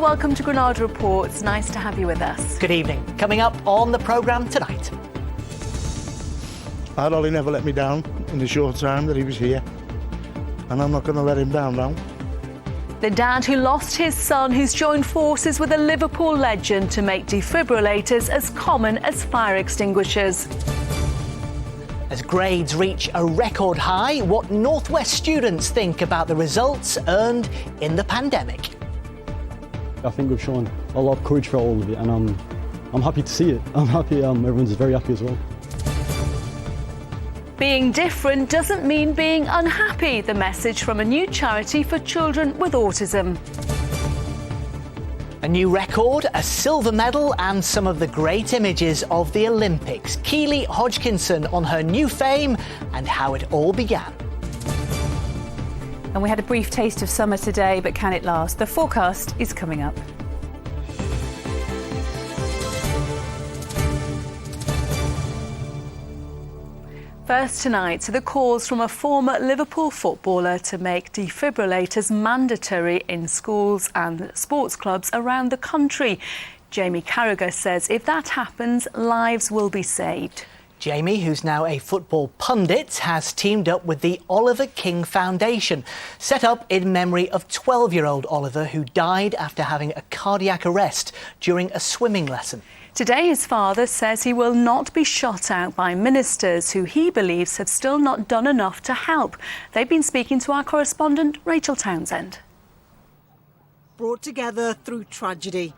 welcome to Granada Reports. Nice to have you with us. Good evening. Coming up on the programme tonight. Ollie never let me down in the short time that he was here, and I'm not going to let him down now. The dad who lost his son, who's joined forces with a Liverpool legend to make defibrillators as common as fire extinguishers. As grades reach a record high, what North West students think about the results earned in the pandemic. I think we've shown a lot of courage for all of it, and I'm happy to see it. I'm happy, everyone's very happy as well. Being different doesn't mean being unhappy. The message from a new charity for children with autism. A new record, a silver medal and some of the great images of the Olympics. Keely Hodgkinson on her new fame and how it all began. And we had a brief taste of summer today, but can it last? The forecast is coming up. First tonight, the calls from a former Liverpool footballer to make defibrillators mandatory in schools and sports clubs around the country. Jamie Carragher says if that happens, lives will be saved. Jamie, who's now a football pundit, has teamed up with the Oliver King Foundation, set up in memory of 12-year-old Oliver, who died after having a cardiac arrest during a swimming lesson. Today, his father says he will not be shut out by ministers who he believes have still not done enough to help. They've been speaking to our correspondent, Rachel Townsend. Brought together through tragedy,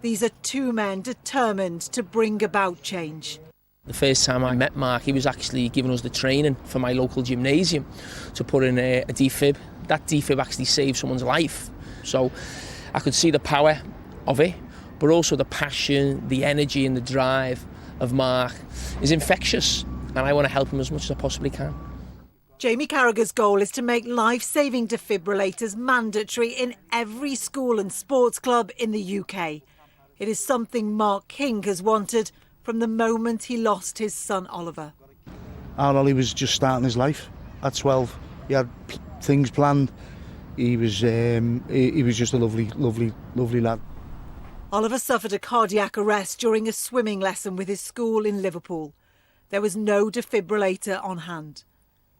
these are two men determined to bring about change. The first time I met Mark, he was actually giving us the training for my local gymnasium to put in a defib. That defib actually saved someone's life. So I could see the power of it, but also the passion, the energy and the drive of Mark is infectious, and I want to help him as much as I possibly can. Jamie Carragher's goal is to make life-saving defibrillators mandatory in every school and sports club in the UK. It is something Mark King has wanted from the moment he lost his son Oliver. Ollie was just starting his life at 12. He had things planned. He was just a lovely lad. Oliver suffered a cardiac arrest during a swimming lesson with his school in Liverpool. There was no defibrillator on hand.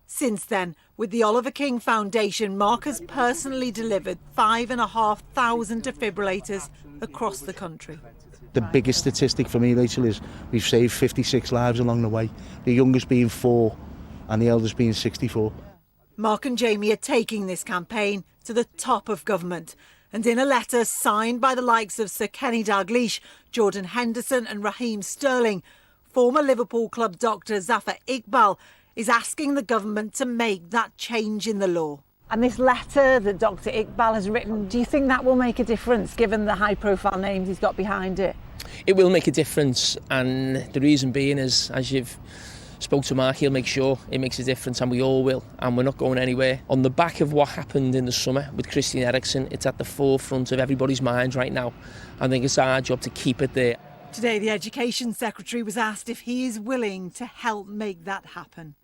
Since then, with the Oliver King Foundation, Mark has personally delivered 5,500 defibrillators across the country. The biggest statistic for me, Rachel, is we've saved 56 lives along the way, the youngest being 4 and the eldest being 64. Mark and Jamie are taking this campaign to the top of government. And in a letter signed by the likes of Sir Kenny Dalglish, Jordan Henderson and Raheem Sterling, former Liverpool club doctor Zafar Iqbal is asking the government to make that change in the law. And this letter that Dr Iqbal has written, do you think that will make a difference given the high-profile names he's got behind it? It will make a difference, and the reason being is, as you've spoke to Mark, he'll make sure it makes a difference, and we all will, and we're not going anywhere. On the back of what happened in the summer with Christian Eriksen, it's at the forefront of everybody's minds right now. I think it's our job to keep it there. Today, the Education Secretary was asked if he is willing to help make that happen.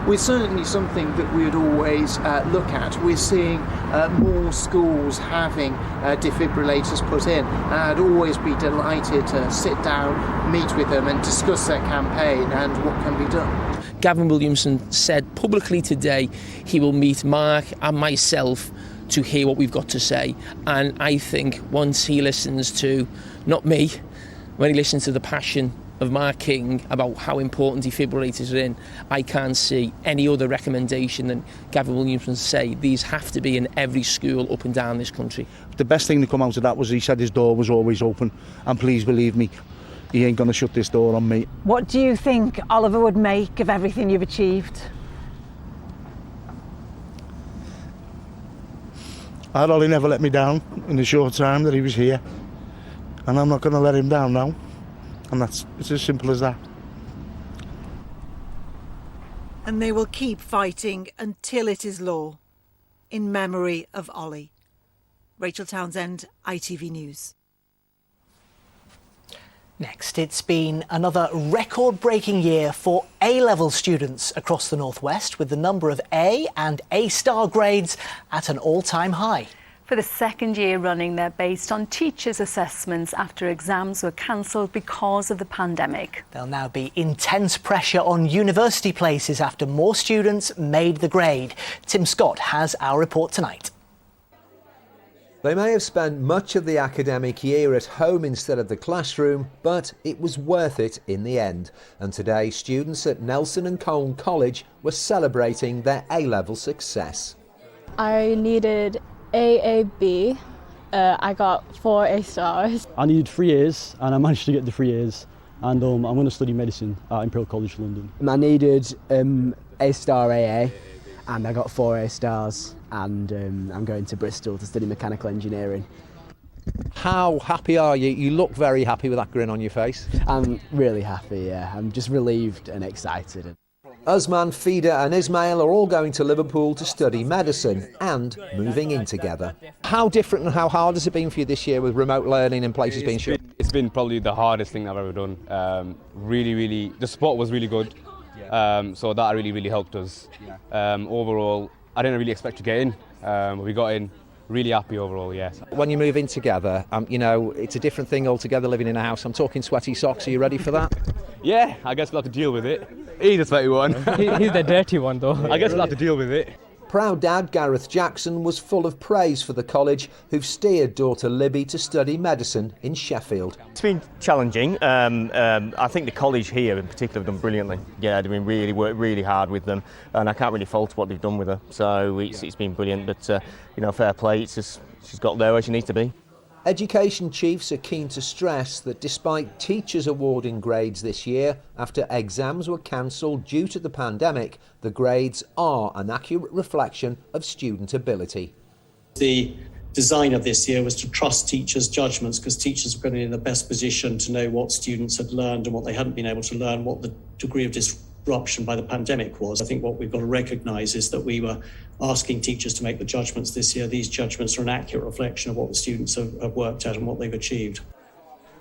We're certainly something that we would always look at. We're seeing more schools having defibrillators put in. And I'd always be delighted to sit down, meet with them and discuss their campaign and what can be done. Gavin Williamson said publicly today he will meet Mark and myself to hear what we've got to say. And I think once he listens to, not me, when he listens to the passion of Mark King about how important defibrillators are in, I can't see any other recommendation than Gavin Williamson say these have to be in every school up and down this country. The best thing to come out of that was he said his door was always open, and please believe me, he ain't going to shut this door on me. What do you think Oliver would make of everything you've achieved? Ollie never let me down in the short time that he was here, and I'm not going to let him down now. And it's as simple as that. And they will keep fighting until it is law, in memory of Ollie. Rachel Townsend, ITV News. Next, it's been another record-breaking year for A-level students across the North West, with the number of A and A-star grades at an all-time high. For the second year running, they're based on teachers' assessments after exams were cancelled because of the pandemic. There'll now be intense pressure on university places after more students made the grade. Tim Scott has our report tonight. They may have spent much of the academic year at home instead of the classroom, but it was worth it in the end. And today, students at Nelson and Colne College were celebrating their A-level success. I needed AAB. I got 4 A stars. I needed 3 A's and I managed to get the 3 A's, and I'm going to study medicine at Imperial College London. I needed A star AA and I got 4 A stars, and I'm going to Bristol to study mechanical engineering. How happy are you? You look very happy with that grin on your face. I'm really happy, yeah. I'm just relieved and excited. Usman, Fida and Ismail are all going to Liverpool to study medicine and moving in together. How different and how hard has it been for you this year with remote learning and places being shut? It's been probably the hardest thing I've ever done. The support was really good, so that really helped us. Overall, I didn't really expect to get in, but we got in. Really happy overall, yes. When you move in together, it's a different thing altogether living in a house. I'm talking sweaty socks. Are you ready for that? Yeah, I guess we'll have to deal with it. He's the sweaty one. He's the dirty one, though. I guess we'll have to deal with it. Proud dad Gareth Jackson was full of praise for the college who've steered daughter Libby to study medicine in Sheffield. It's been challenging. I think the college here in particular have done brilliantly. Yeah, they've been worked really hard with them, and I can't really fault what they've done with her. So it's been brilliant, but fair play. It's just she's got there where she needs to be. Education chiefs are keen to stress that despite teachers awarding grades this year, after exams were cancelled due to the pandemic, the grades are an accurate reflection of student ability. The design of this year was to trust teachers' judgments, because teachers were going to be in the best position to know what students had learned and what they hadn't been able to learn, what the degree of disruption by the pandemic was. I think what we've got to recognise is that we were asking teachers to make the judgments this year. These judgments are an accurate reflection of what the students have worked at and what they've achieved.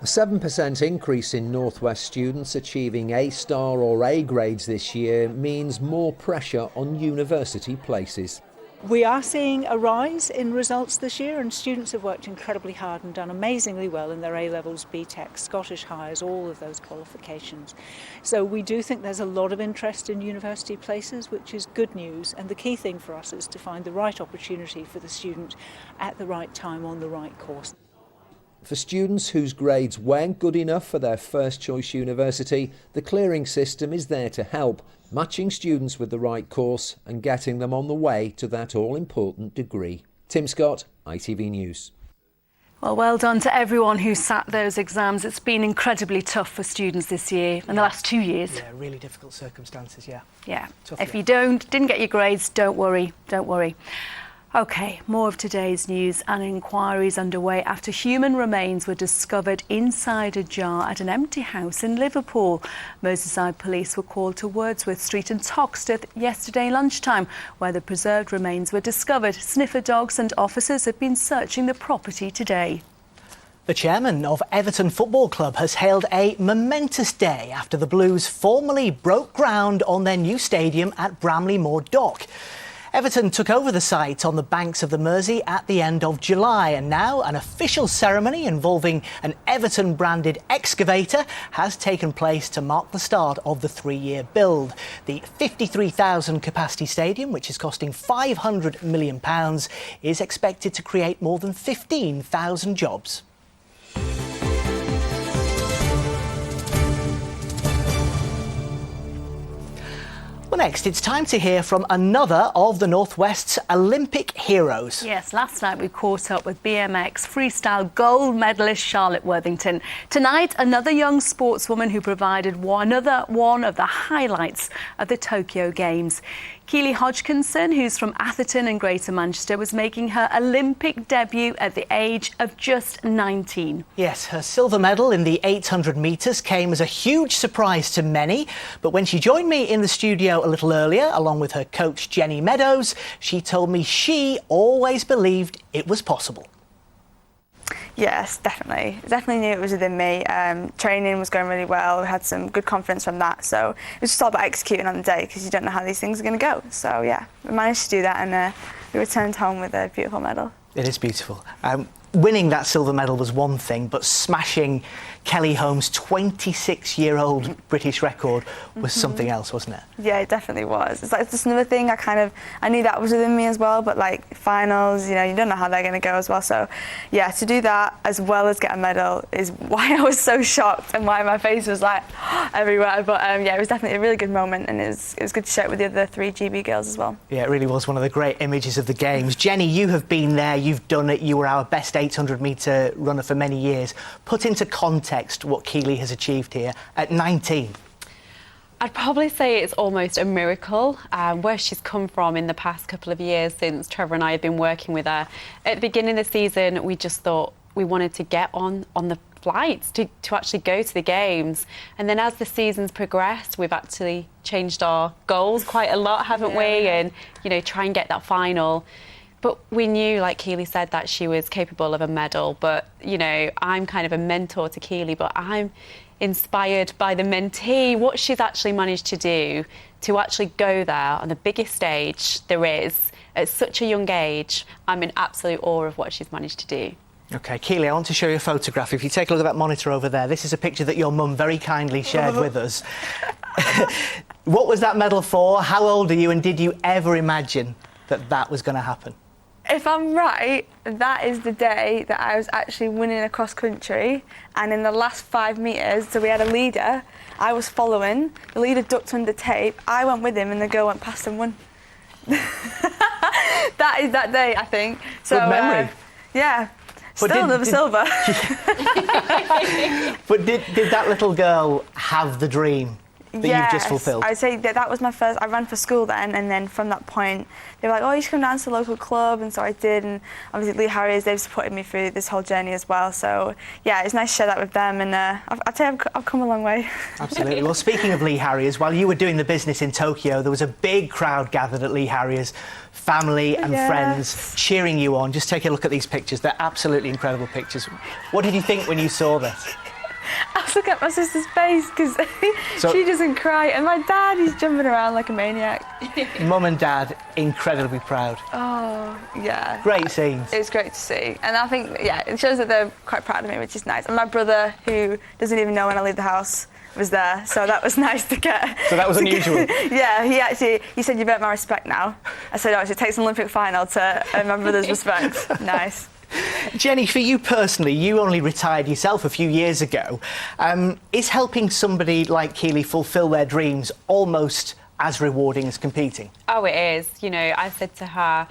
A 7% increase in North West students achieving A star or A grades this year means more pressure on university places. We are seeing a rise in results this year, and students have worked incredibly hard and done amazingly well in their A-levels, BTEC, Scottish Highers, all of those qualifications. So we do think there's a lot of interest in university places, which is good news, and the key thing for us is to find the right opportunity for the student at the right time on the right course. For students whose grades weren't good enough for their first choice university, the clearing system is there to help, matching students with the right course and getting them on the way to that all-important degree. Tim Scott, ITV News. Well done to everyone who sat those exams. It's been incredibly tough for students this year and the last 2 years. Yeah, really difficult circumstances, yeah. Yeah. Tough, if you didn't get your grades, don't worry. OK, more of today's news. An inquiry is underway after human remains were discovered inside a jar at an empty house in Liverpool. Merseyside police were called to Wordsworth Street in Toxteth yesterday lunchtime, where the preserved remains were discovered. Sniffer dogs and officers have been searching the property today. The chairman of Everton Football Club has hailed a momentous day after the Blues formally broke ground on their new stadium at Bramley Moor Dock. Everton took over the site on the banks of the Mersey at the end of July, and now an official ceremony involving an Everton-branded excavator has taken place to mark the start of the 3-year build. The 53,000 capacity stadium, which is costing £500 million, is expected to create more than 15,000 jobs. Well, next, it's time to hear from another of the Northwest's Olympic heroes. Yes, last night we caught up with BMX freestyle gold medalist Charlotte Worthington. Tonight, another young sportswoman who provided another one of the highlights of the Tokyo Games. Keely Hodgkinson, who's from Atherton in Greater Manchester, was making her Olympic debut at the age of just 19. Yes, her silver medal in the 800 metres came as a huge surprise to many. But when she joined me in the studio a little earlier, along with her coach Jenny Meadows, she told me she always believed it was possible. Yes, definitely. Definitely knew it was within me. Training was going really well. We had some good confidence from that. So it was just all about executing on the day, because you don't know how these things are going to go. So yeah, we managed to do that, and we returned home with a beautiful medal. It is beautiful. Winning that silver medal was one thing, but smashing Kelly Holmes' 26-year-old British record was something else, wasn't it? Yeah, it definitely was. It's like just another thing. I knew that was within me as well, but like finals, you don't know how they're going to go as well. So yeah, to do that as well as get a medal is why I was so shocked and why my face was like everywhere. But yeah, it was definitely a really good moment, and it was good to share it with the other 3 GB girls as well. Yeah, it really was one of the great images of the Games. Jenny, you have been there, you've done it, you were our best 800-metre runner for many years. Put into context what Keely has achieved here at 19. I'd probably say it's almost a miracle where she's come from in the past couple of years since Trevor and I have been working with her. At the beginning of the season, we just thought we wanted to get on the flights to actually go to the Games. And then as the season's progressed, we've actually changed our goals quite a lot, haven't we? And, try and get that final. But we knew, like Keely said, that she was capable of a medal. But, I'm kind of a mentor to Keely, but I'm inspired by the mentee, what she's actually managed to do to actually go there on the biggest stage there is at such a young age. I'm in absolute awe of what she's managed to do. OK, Keely, I want to show you a photograph. If you take a look at that monitor over there, this is a picture that your mum very kindly shared with us. What was that medal for? How old are you? And did you ever imagine that was going to happen? If I'm right, that is the day that I was actually winning a cross country, and in the last 5 metres, so we had a leader, I was following, the leader ducked under tape, I went with him and the girl went past and won. That is that day, I think. So, good memory. Yeah, but still another silver. But did that little girl have the dream that you've just fulfilled? I'd say that was my first. I ran for school then, and then from that point, they were like, "Oh, you should come down to the local club," and so I did. And obviously, Lee Harriers, they've supported me through this whole journey as well. So yeah, it's nice to share that with them, and I'd say I've come a long way. Absolutely. Well, speaking of Lee Harriers, while you were doing the business in Tokyo, there was a big crowd gathered at Lee Harriers, family and friends cheering you on. Just take a look at these pictures; they're absolutely incredible pictures. What did you think when you saw this? I was looking at my sister's face because she doesn't cry, and my dad, he's jumping around like a maniac. Mum and Dad, incredibly proud. Oh, yeah. Great scenes. It's great to see, and I think, it shows that they're quite proud of me, which is nice. And my brother, who doesn't even know when I leave the house, was there, so that was nice to get. So that was unusual. Yeah, he said, "You've earned my respect now." I said, "Oh, it takes an Olympic final to earn my brother's respect." Nice. Jenny, for you personally, you only retired yourself a few years ago. Is helping somebody like Keely fulfil their dreams almost as rewarding as competing? Oh, it is. I said to her,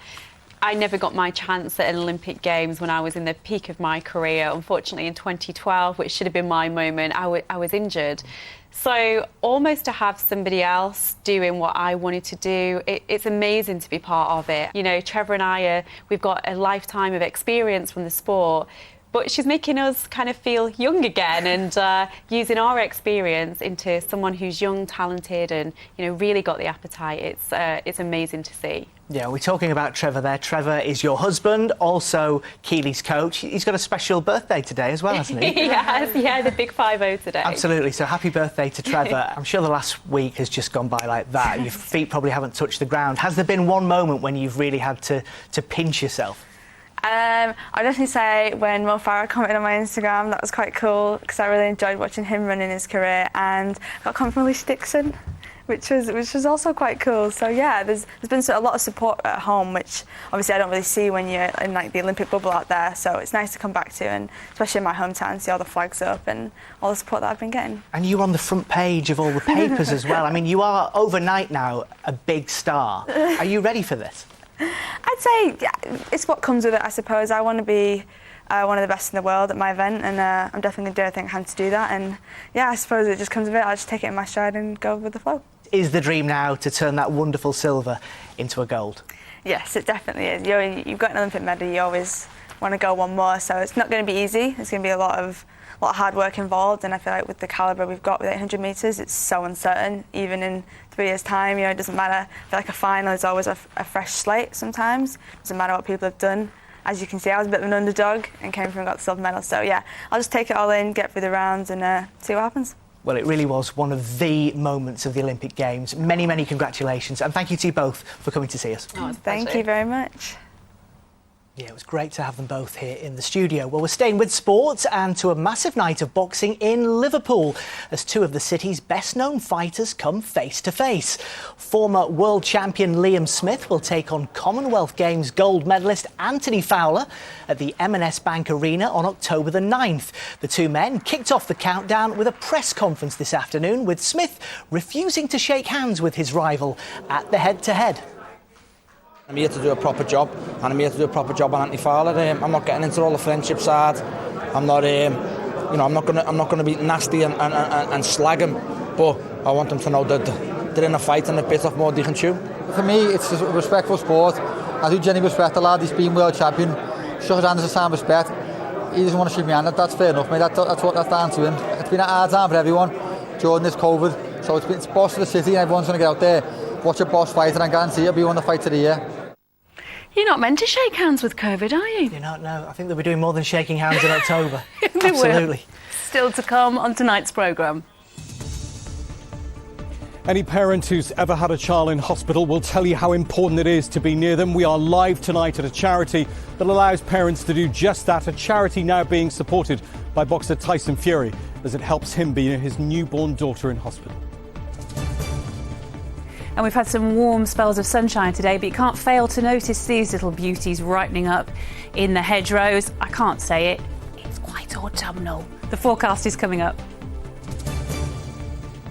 I never got my chance at an Olympic Games when I was in the peak of my career. Unfortunately, in 2012, which should have been my moment, I was injured. So almost to have somebody else doing what I wanted to do, it's amazing to be part of it. Trevor and I, we've got a lifetime of experience from the sport, but she's making us kind of feel young again and using our experience into someone who's young, talented and, really got the appetite. It's amazing to see. Yeah, we're talking about Trevor there. Trevor is your husband, also Keely's coach. He's got a special birthday today as well, hasn't he? Yes, yeah, the big 5-0 today. Absolutely, so happy birthday to Trevor. I'm sure the last week has just gone by like that. Your feet probably haven't touched the ground. Has there been one moment when you've really had to pinch yourself? I'd definitely say when Mo Farah commented on my Instagram, that was quite cool because I really enjoyed watching him run in his career, and got a comment from Alicia Dixon, which was also quite cool. So yeah, there's been a lot of support at home, which obviously I don't really see when you're in like the Olympic bubble out there. So it's nice to come back to, and especially in my hometown, see all the flags up and all the support that I've been getting. And you're on the front page of all the papers as well. I mean, you are overnight now a big star. Are you ready for this? I'd say it's what comes with it, I suppose. I want to be one of the best in the world at my event, and I'm definitely going to do everything I can to do that. And yeah, I suppose it just comes with it. I'll just take it in my stride and go with the flow. Is the dream now to turn that wonderful silver into a gold? Yes, it definitely is. You've got an Olympic medal, you always want to go one more, so it's not going to be easy. There's going to be a lot of hard work involved, and I feel like with the calibre we've got with 800 metres, it's so uncertain. Even in 3 years' time, it doesn't matter. I feel like a final is always a fresh slate sometimes. It doesn't matter what people have done. As you can see, I was a bit of an underdog and came through and got the silver medal. So yeah, I'll just take it all in, get through the rounds and see what happens. Well, it really was one of the moments of the Olympic Games. Many, many congratulations, and thank you to you both for coming to see us. Oh, thank you very much. Yeah, it was great to have them both here in the studio. Well, we're staying with sports and to a massive night of boxing in Liverpool as two of the city's best-known fighters come face-to-face. Former world champion Liam Smith will take on Commonwealth Games gold medalist Anthony Fowler at the M&S Bank Arena on October the 9th. The two men kicked off the countdown with a press conference this afternoon, with Smith refusing to shake hands with his rival at the head-to-head. I'm here to do a proper job, and I'm here to do a proper job on Anthony Fowler. I'm not getting into all the friendship side. I'm not, I'm not gonna be nasty and slag him. But I want them to know that they're in a fight and a bit of more they can chew. For me, it's a respectful sport. I do genuinely respect the lad. He's been world champion. Shook his hand as a sign of respect. He doesn't want to shake me hand. That's fair enough, mate. That's down to him. It's been a hard time for everyone during this COVID. So it's boss of the city, and everyone's going to get out there, watch a boss fight, and I guarantee it'll be one of the fights of the year. You're not meant to shake hands with COVID, are you? You're not, no. I think they'll be doing more than shaking hands in October. They Absolutely. will. Still to come on tonight's programme. Any parent who's ever had a child in hospital will tell you how important it is to be near them. We are live tonight at a charity that allows parents to do just that, a charity now being supported by boxer Tyson Fury as it helps him be near his newborn daughter in hospital. And we've had some warm spells of sunshine today, but you can't fail to notice these little beauties brightening up in the hedgerows. I can't say it, it's quite autumnal. The forecast is coming up.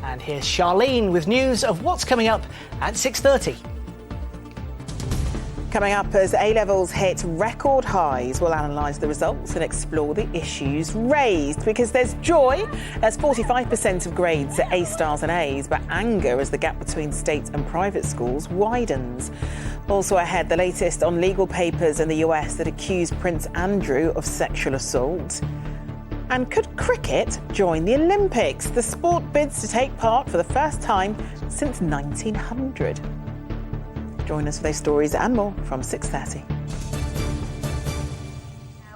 And here's Charlene with news of what's coming up at 6:30. Coming up, as A-levels hit record highs, we'll analyse the results and explore the issues raised. Because there's joy as 45% of grades are A stars and A's, but anger as the gap between state and private schools widens. Also ahead, the latest on legal papers in the US that accuse Prince Andrew of sexual assault. And could cricket join the Olympics? The sport bids to take part for the first time since 1900. Join us for those stories and more from 6:30.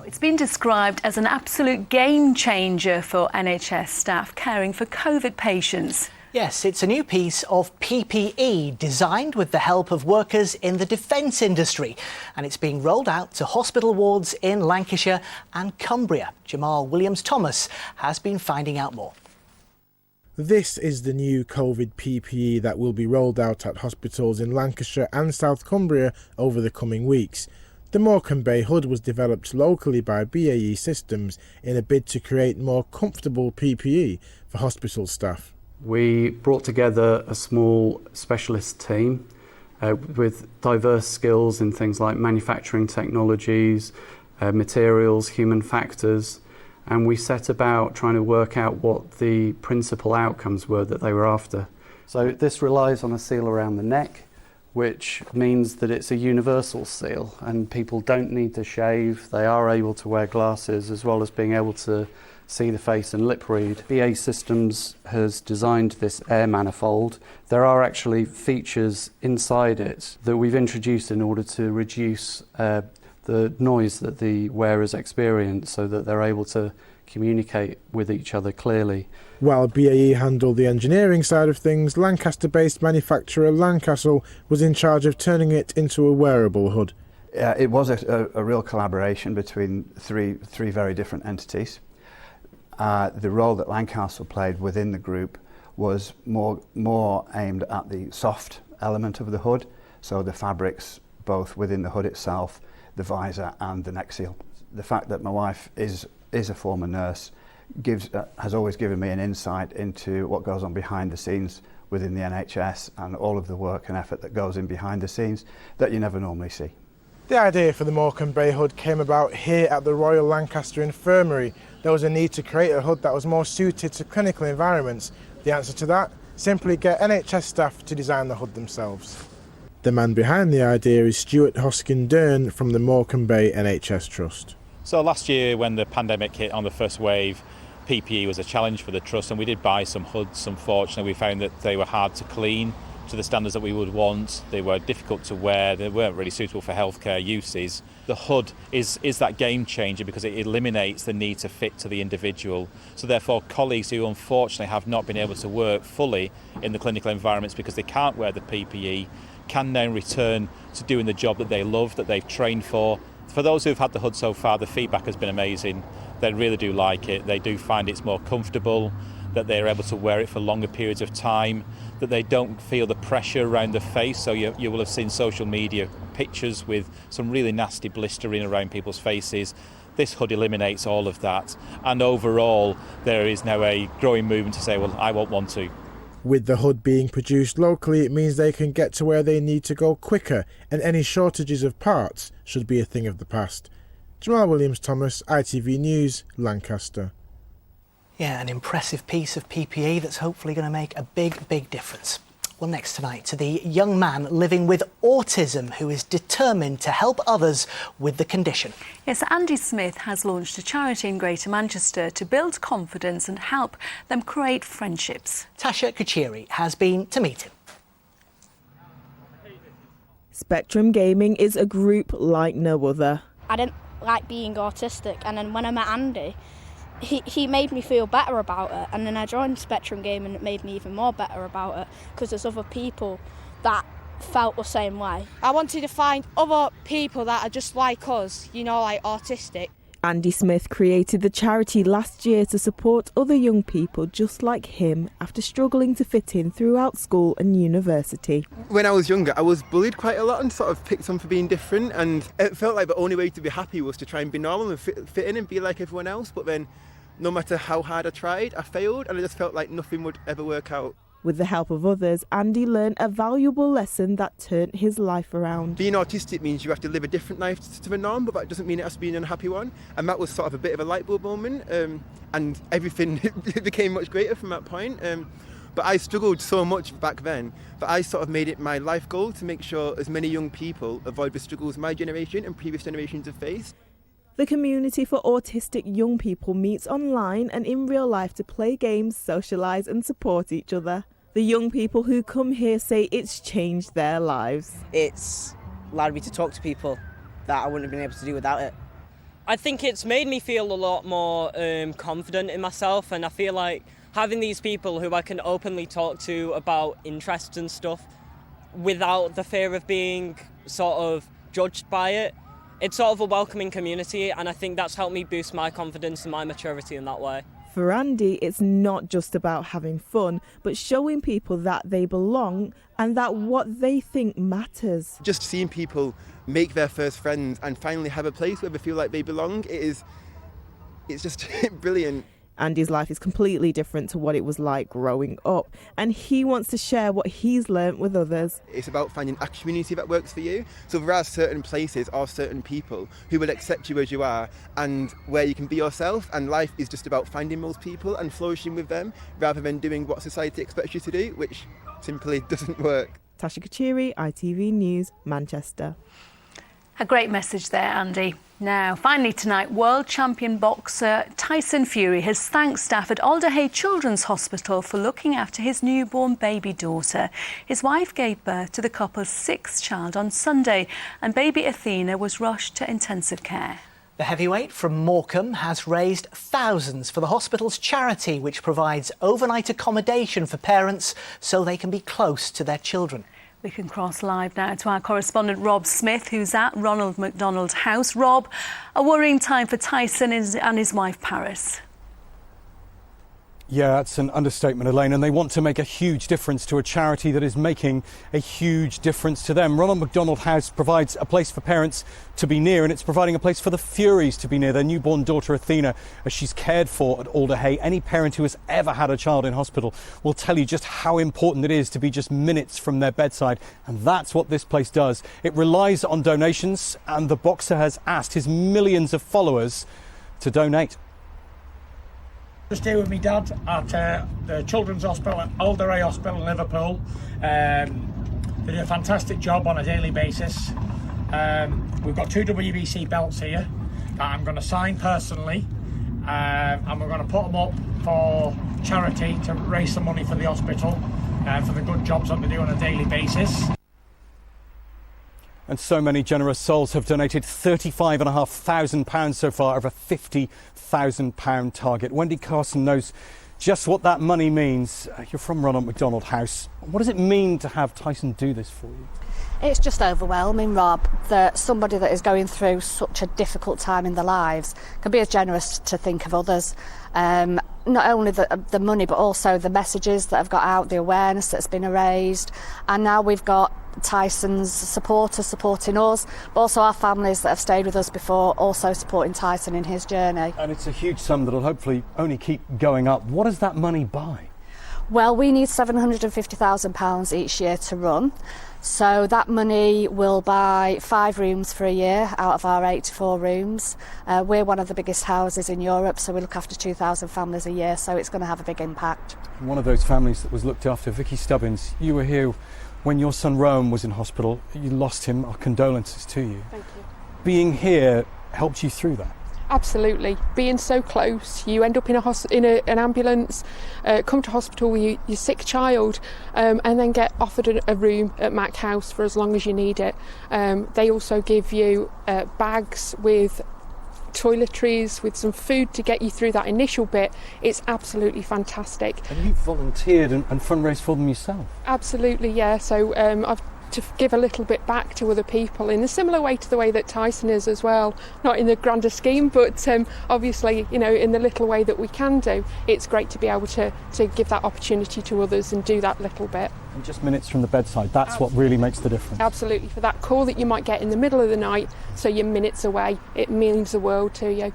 It's been described as an absolute game changer for NHS staff caring for COVID patients. Yes, it's a new piece of PPE designed with the help of workers in the defence industry, and it's being rolled out to hospital wards in Lancashire and Cumbria. Jamal Williams-Thomas has been finding out more. This is the new COVID PPE that will be rolled out at hospitals in Lancashire and South Cumbria over the coming weeks. The Morecambe Bay hood was developed locally by BAE Systems in a bid to create more comfortable PPE for hospital staff. We brought together a small specialist team with diverse skills in things like manufacturing technologies, materials, human factors, and we set about trying to work out what the principal outcomes were that they were after. So this relies on a seal around the neck, which means that it's a universal seal and people don't need to shave. They are able to wear glasses as well as being able to see the face and lip read. BAE Systems has designed this air manifold. There are actually features inside it that we've introduced in order to reduce the noise that the wearers experience so that they're able to communicate with each other clearly. While BAE handled the engineering side of things, Lancaster-based manufacturer Lancastle was in charge of turning it into a wearable hood. It was a real collaboration between three very different entities. The role that Lancastle played within the group was more aimed at the soft element of the hood, so the fabrics both within the hood itself, the visor and the neck seal. The fact that my wife is a former nurse has always given me an insight into what goes on behind the scenes within the NHS and all of the work and effort that goes in behind the scenes that you never normally see. The idea for the Morecambe Bay hood came about here at the Royal Lancaster Infirmary. There was a need to create a hood that was more suited to clinical environments. The answer to that? Simply get NHS staff to design the hood themselves. The man behind the idea is Stuart Hoskin-Dern from the Morecambe Bay NHS Trust. So last year when the pandemic hit on the first wave, PPE was a challenge for the Trust and we did buy some hoods. Unfortunately, we found that they were hard to clean to the standards that we would want. They were difficult to wear, they weren't really suitable for healthcare uses. The hood is that game changer because it eliminates the need to fit to the individual. So therefore colleagues who unfortunately have not been able to work fully in the clinical environments because they can't wear the PPE can now return to doing the job that they love, that they've trained for For those who've had the hood so far, the feedback has been amazing. They really do like it. They do find it's more comfortable, that they're able to wear it for longer periods of time, that they don't feel the pressure around the face. So you will have seen social media pictures with some really nasty blistering around people's faces. This hood eliminates all of that. And overall, there is now a growing movement to say, well, I won't want to. With the hood being produced locally, it means they can get to where they need to go quicker, and any shortages of parts should be a thing of the past. Jamal Williams-Thomas, ITV News, Lancaster. Yeah, an impressive piece of PPE that's hopefully going to make a big difference. Well, next tonight, to the young man living with autism who is determined to help others with the condition. Yes, Andy Smith has launched a charity in Greater Manchester to build confidence and help them create friendships. Tasha Kuchiri has been to meet him. Spectrum Gaming is a group like no other. I didn't like being autistic, and then when I met Andy, he made me feel better about it, and then I joined Spectrum Gaming and it made me even more better about it because there's other people that felt the same way. I wanted to find other people that are just like us, you know, like autistic. Andy Smith created the charity last year to support other young people just like him after struggling to fit in throughout school and university. When I was younger, I was bullied quite a lot and sort of picked on for being different, and it felt like the only way to be happy was to try and be normal and fit in and be like everyone else. But then no matter how hard I tried, I failed, and I just felt like nothing would ever work out. With the help of others, Andy learned a valuable lesson that turned his life around. Being autistic means you have to live a different life to the norm, but that doesn't mean it has to be an unhappy one. And that was sort of a bit of a light bulb moment, and everything became much greater from that point. But I struggled so much back then that I sort of made it my life goal to make sure as many young people avoid the struggles my generation and previous generations have faced. The community for autistic young people meets online and in real life to play games, socialise and support each other. The young people who come here say it's changed their lives. It's allowed me to talk to people that I wouldn't have been able to do without it. I think it's made me feel a lot more confident in myself, and I feel like having these people who I can openly talk to about interests and stuff without the fear of being sort of judged by it. It's sort of a welcoming community, and I think that's helped me boost my confidence and my maturity in that way. For Andy, it's not just about having fun, but showing people that they belong and that what they think matters. Just seeing people make their first friends and finally have a place where they feel like they belong, it's just brilliant. Andy's life is completely different to what it was like growing up, and he wants to share what he's learnt with others. It's about finding a community that works for you. So there are certain places or certain people who will accept you as you are and where you can be yourself, and life is just about finding those people and flourishing with them rather than doing what society expects you to do, which simply doesn't work. Tasha Kuchiri, ITV News, Manchester. A great message there, Andy. Now, finally tonight, world champion boxer Tyson Fury has thanked staff at Alderhay Children's Hospital for looking after his newborn baby daughter. His wife gave birth to the couple's sixth child on Sunday, and baby Athena was rushed to intensive care. The heavyweight from Morecambe has raised thousands for the hospital's charity, which provides overnight accommodation for parents so they can be close to their children. We can cross live now to our correspondent Rob Smith, who's at Ronald McDonald's house. Rob, a worrying time for Tyson and his wife Paris. Yeah, that's an understatement, Elaine, and they want to make a huge difference to a charity that is making a huge difference to them. Ronald McDonald House provides a place for parents to be near, and it's providing a place for the Furies to be near their newborn daughter Athena as she's cared for at Alderhay. Any parent who has ever had a child in hospital will tell you just how important it is to be just minutes from their bedside, and that's what this place does. It relies on donations, and the boxer has asked his millions of followers to donate. Just here with my dad at the Children's Hospital at Alderhay Hospital in Liverpool. They do a fantastic job on a daily basis. We've got 2 WBC belts here that I'm going to sign personally, and we're going to put them up for charity to raise some money for the hospital for the good jobs that they do on a daily basis. And so many generous souls have donated £35,500 so far of a £50,000 target. Wendy Carson knows just what that money means. You're from Ronald McDonald House. What does it mean to have Tyson do this for you? It's just overwhelming, Rob, that somebody that is going through such a difficult time in their lives can be as generous to think of others. Not only the money, but also the messages that have got out, the awareness that's been raised. And now we've got Tyson's supporters supporting us, but also our families that have stayed with us before also supporting Tyson in his journey. And it's a huge sum that'll hopefully only keep going up. What does that money buy? Well, we need £750,000 each year to run. So that money will buy 5 rooms for a year out of our 84 rooms. We're one of the biggest houses in Europe, so we look after 2,000 families a year, so it's going to have a big impact. One of those families that was looked after, Vicky Stubbins, you were here when your son Rowan was in hospital. You lost him. Our condolences to you. Thank you. Being here helped you through that? Absolutely. Being so close, you end up in an ambulance, come to hospital with your sick child, and then get offered a room at Mac House for as long as you need it. They also give you bags with toiletries, with some food to get you through that initial bit. It's absolutely fantastic. And you volunteered and fundraised for them yourself? Absolutely, yeah. So I've to give a little bit back to other people in a similar way to the way that Tyson is as well. Not in the grander scheme, but obviously, you know, in the little way that we can do. It's great to be able to give that opportunity to others and do that little bit. And just minutes from the bedside, that's what really makes the difference. Absolutely. For that call that you might get in the middle of the night, so you're minutes away, it means the world to you.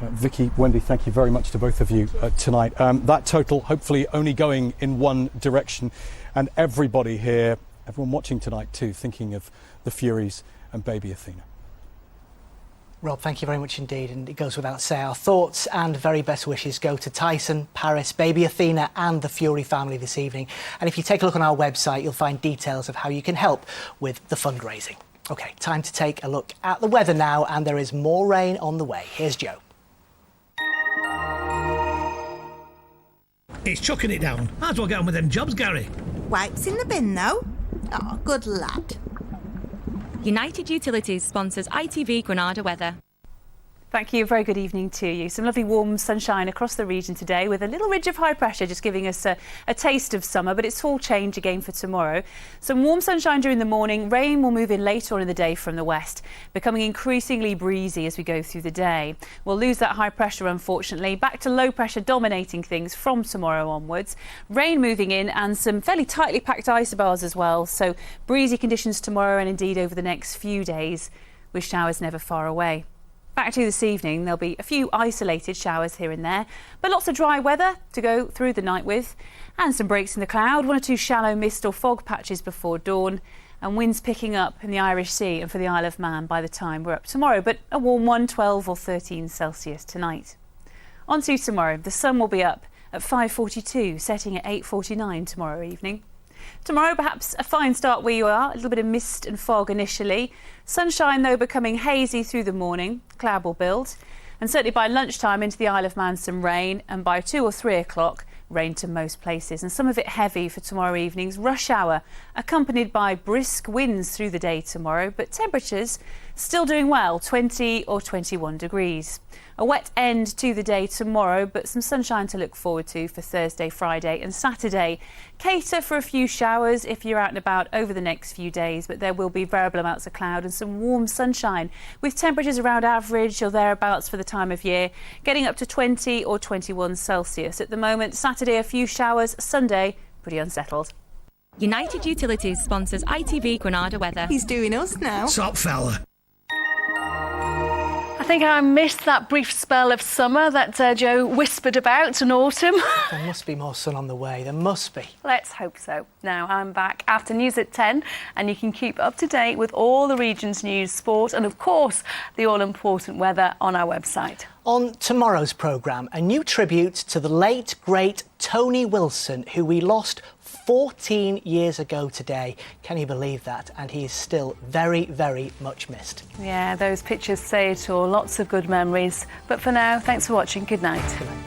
Vicky, Wendy, thank you very much to both of you tonight. That total hopefully only going in one direction, and everybody here, everyone watching tonight too, thinking of the Furies and baby Athena. Rob, thank you very much indeed, and it goes without saying, our thoughts and very best wishes go to Tyson, Paris, baby Athena and the Fury family this evening. And if you take a look on our website, you'll find details of how you can help with the fundraising. OK, time to take a look at the weather now, and there is more rain on the way. Here's Joe. It's chucking it down. Might as well get on with them jobs, Gary. Wipes in the bin, though. Oh, good lad. United Utilities sponsors ITV Granada weather. Thank you. Very good evening to you. Some lovely warm sunshine across the region today, with a little ridge of high pressure just giving us a taste of summer, but it's all change again for tomorrow. Some warm sunshine during the morning. Rain will move in later on in the day from the west, becoming increasingly breezy as we go through the day. We'll lose that high pressure, unfortunately. Back to low pressure dominating things from tomorrow onwards. Rain moving in and some fairly tightly packed isobars as well. So breezy conditions tomorrow and indeed over the next few days, with showers never far away. Back to this evening, there'll be a few isolated showers here and there, but lots of dry weather to go through the night with, and some breaks in the cloud, 1 or 2 shallow mist or fog patches before dawn, and winds picking up in the Irish Sea and for the Isle of Man by the time we're up tomorrow, but a warm 1, 12 or 13 Celsius tonight. On to tomorrow, the sun will be up at 5:42, setting at 8:49 tomorrow evening. Tomorrow, perhaps a fine start where you are, a little bit of mist and fog initially. Sunshine, though, becoming hazy through the morning. Cloud will build. And certainly by lunchtime into the Isle of Man, some rain. And by 2 or 3 o'clock, rain to most places. And some of it heavy for tomorrow evening's rush hour, accompanied by brisk winds through the day tomorrow. But temperatures still doing well, 20 or 21 degrees. A wet end to the day tomorrow, but some sunshine to look forward to for Thursday, Friday and Saturday. Cater for a few showers if you're out and about over the next few days, but there will be variable amounts of cloud and some warm sunshine, with temperatures around average or thereabouts for the time of year, getting up to 20 or 21 Celsius. At the moment, Saturday a few showers, Sunday pretty unsettled. United Utilities sponsors ITV Granada weather. He's doing us now. Top fella. I think I missed that brief spell of summer that Joe whispered about, and autumn. There must be more sun on the way, there must be. Let's hope so. Now I'm back after news at 10, and you can keep up to date with all the region's news, sport and of course the all-important weather on our website. On tomorrow's programme, a new tribute to the late, great Tony Wilson, who we lost 14 years ago today. Can you believe that? And he is still very, very much missed. Yeah, those pictures say it all. Lots of good memories. But for now, thanks for watching. Good night. Good night.